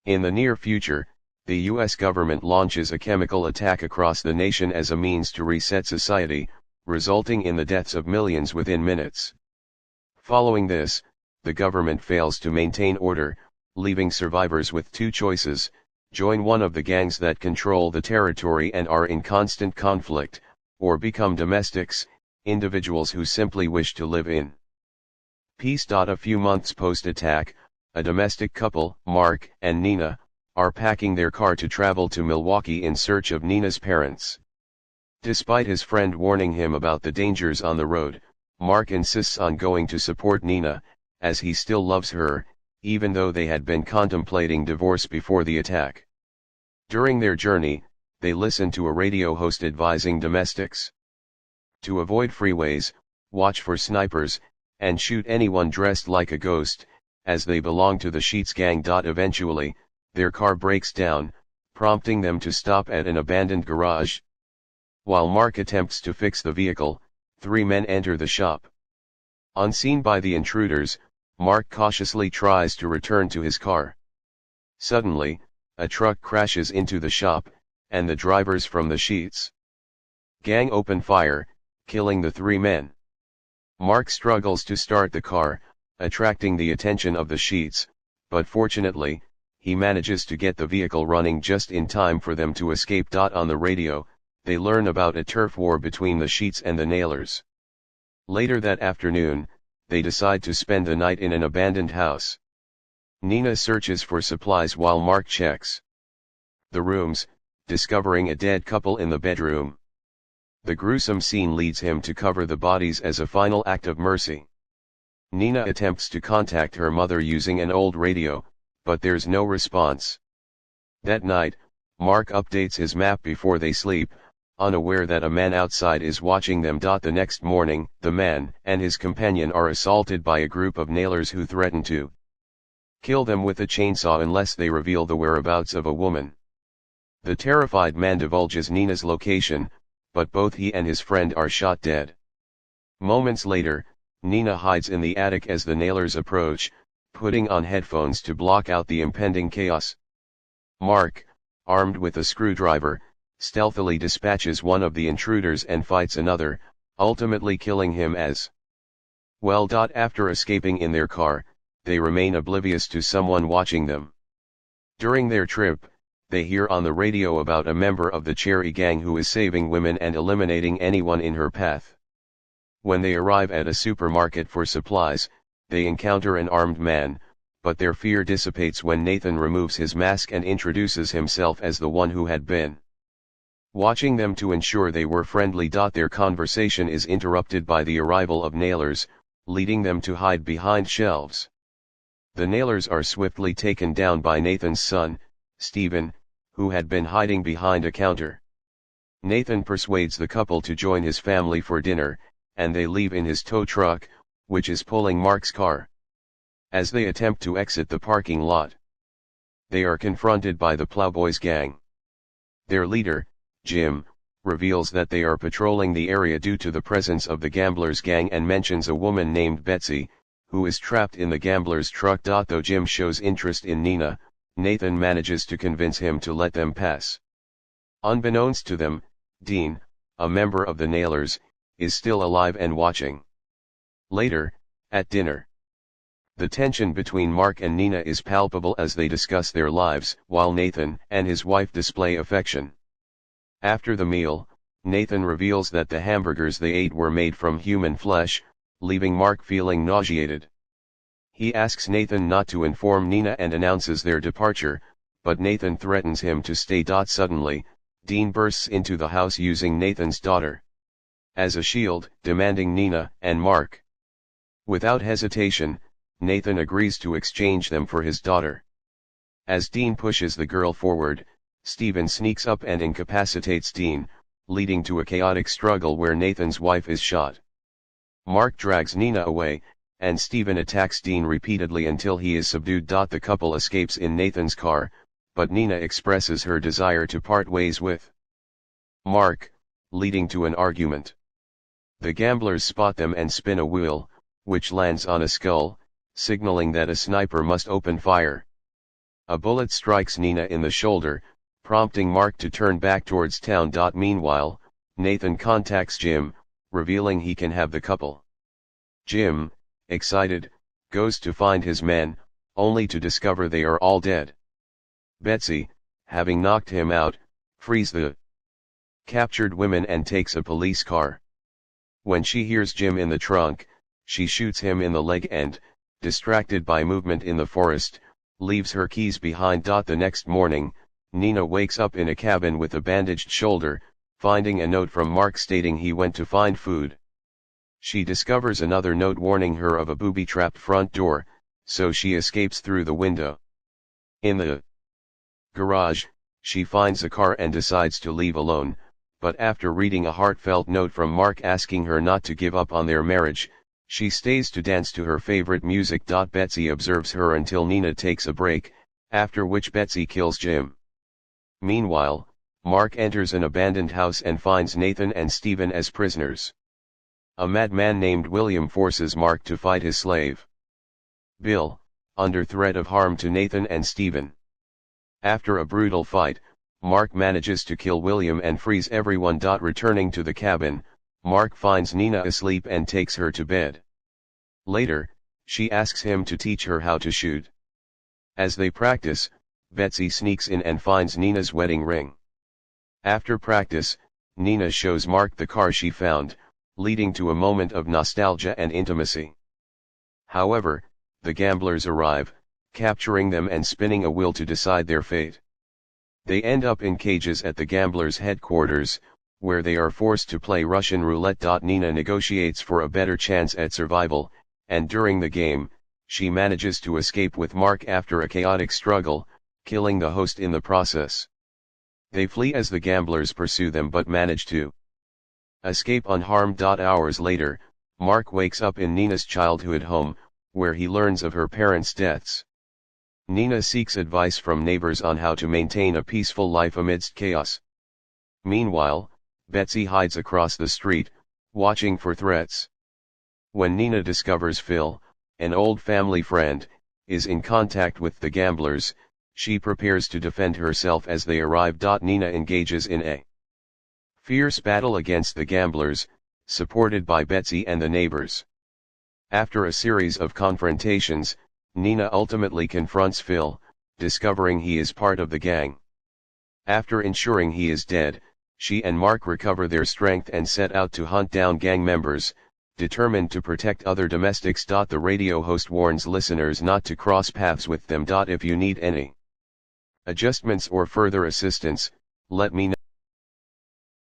In the near future, the US government launches a chemical attack across the nation as a means to reset society, resulting in the deaths of millions within minutes. Following this, the government fails to maintain order, leaving survivors with two choices: join one of the gangs that control the territory and are in constant conflict, or become domestics, individuals who simply wish to live in peace. A few months post-attack, a domestic couple, Mark and Nina, are packing their car to travel to Milwaukee in search of Nina's parents. Despite his friend warning him about the dangers on the road, Mark insists on going to support Nina, as he still loves her, even though they had been contemplating divorce before the attack. During their journey, they listen to a radio host advising domestics to avoid freeways, watch for snipers, and shoot anyone dressed like a ghost, as they belong to the Sheets gang. Eventually, their car breaks down, prompting them to stop at an abandoned garage. While Mark attempts to fix the vehicle, three men enter the shop. Unseen by the intruders, Mark cautiously tries to return to his car. Suddenly, a truck crashes into the shop, and the drivers from the Sheets gang open fire, killing the three men. Mark struggles to start the car, attracting the attention of the Sheets, but fortunately, he manages to get the vehicle running just in time for them to escape. On the radio, they learn about a turf war between the Sheets and the Nailers. Later that afternoon, they decide to spend the night in an abandoned house. Nina searches for supplies while Mark checks the rooms, discovering a dead couple in the bedroom. The gruesome scene leads him to cover the bodies as a final act of mercy. Nina attempts to contact her mother using an old radio, but there's no response. That night, Mark updates his map before they sleep, unaware that a man outside is watching them. The next morning, the man and his companion are assaulted by a group of Nailers who threaten to kill them with a chainsaw unless they reveal the whereabouts of a woman. The terrified man divulges Nina's location, but both he and his friend are shot dead. Moments later, Nina hides in the attic as the Nailers approach, putting on headphones to block out the impending chaos. Mark, armed with a screwdriver, stealthily dispatches one of the intruders and fights another, ultimately killing him as well. After escaping in their car, they remain oblivious to someone watching them. During their trip, they hear on the radio about a member of the Cherry Gang who is saving women and eliminating anyone in her path. When they arrive at a supermarket for supplies, they encounter an armed man, but their fear dissipates when Nathan removes his mask and introduces himself as the one who had been watching them to ensure they were friendly. Their conversation is interrupted by the arrival of Nailers, leading them to hide behind shelves. The Nailers are swiftly taken down by Nathan's son, Stephen, who had been hiding behind a counter. Nathan persuades the couple to join his family for dinner, and they leave in his tow truck, which is pulling Mark's car. As they attempt to exit the parking lot, they are confronted by the Plowboys gang. Their leader, Jim, reveals that they are patrolling the area due to the presence of the Gamblers gang and mentions a woman named Betsy, who is trapped in the Gamblers truck. Though Jim shows interest in Nina, Nathan manages to convince him to let them pass. Unbeknownst to them, Dean, a member of the Nailers, is still alive and watching. Later, at dinner, the tension between Mark and Nina is palpable as they discuss their lives, while Nathan and his wife display affection. After the meal, Nathan reveals that the hamburgers they ate were made from human flesh, leaving Mark feeling nauseated. He asks Nathan not to inform Nina and announces their departure, but Nathan threatens him to stay. Suddenly, Dean bursts into the house using Nathan's daughter as a shield, demanding Nina and Mark. Without hesitation, Nathan agrees to exchange them for his daughter. As Dean pushes the girl forward, Stephen sneaks up and incapacitates Dean, leading to a chaotic struggle where Nathan's wife is shot. Mark drags Nina away, and Stephen attacks Dean repeatedly until he is subdued. The couple escapes in Nathan's car, but Nina expresses her desire to part ways with Mark, leading to an argument. The Gamblers spot them and spin a wheel, which lands on a skull, signaling that a sniper must open fire. A bullet strikes Nina in the shoulder, prompting Mark to turn back towards town. Meanwhile, Nathan contacts Jim, revealing he can have the couple. Jim, excited, goes to find his men, only to discover they are all dead. Betsy, having knocked him out, frees the captured women and takes a police car. When she hears Jim in the trunk, she shoots him in the leg and, distracted by movement in the forest, leaves her keys behind. The next morning, Nina wakes up in a cabin with a bandaged shoulder, finding a note from Mark stating he went to find food. She discovers another note warning her of a booby-trapped front door, so she escapes through the window. In the garage, she finds a car and decides to leave alone, but after reading a heartfelt note from Mark asking her not to give up on their marriage, she stays to dance to her favorite music. Betsy observes her until Nina takes a break, after which Betsy kills Jim. Meanwhile, Mark enters an abandoned house and finds Nathan and Stephen as prisoners. A madman named William forces Mark to fight his slave, Bill, under threat of harm to Nathan and Stephen. After a brutal fight, Mark manages to kill William and frees everyone. Returning to the cabin, Mark finds Nina asleep and takes her to bed. Later, she asks him to teach her how to shoot. As they practice, Betsy sneaks in and finds Nina's wedding ring. After practice, Nina shows Mark the car she found, leading to a moment of nostalgia and intimacy. However, the gamblers arrive, capturing them and spinning a wheel to decide their fate. They end up in cages at the gamblers' headquarters, where they are forced to play Russian roulette. Nina negotiates for a better chance at survival, and during the game, she manages to escape with Mark after a chaotic struggle, killing the host in the process. They flee as the gamblers pursue them but manage to escape unharmed. Hours later, Mark wakes up in Nina's childhood home, where he learns of her parents' deaths. Nina seeks advice from neighbors on how to maintain a peaceful life amidst chaos. Meanwhile, Betsy hides across the street, watching for threats. When Nina discovers Phil, an old family friend, is in contact with the gamblers, she prepares to defend herself as they arrive. Nina engages in a fierce battle against the gamblers, supported by Betsy and the neighbors. After a series of confrontations, Nina ultimately confronts Phil, discovering he is part of the gang. After ensuring he is dead, she and Mark recover their strength and set out to hunt down gang members, determined to protect other domestics. The radio host warns listeners not to cross paths with them. If you need any adjustments or further assistance, let me know.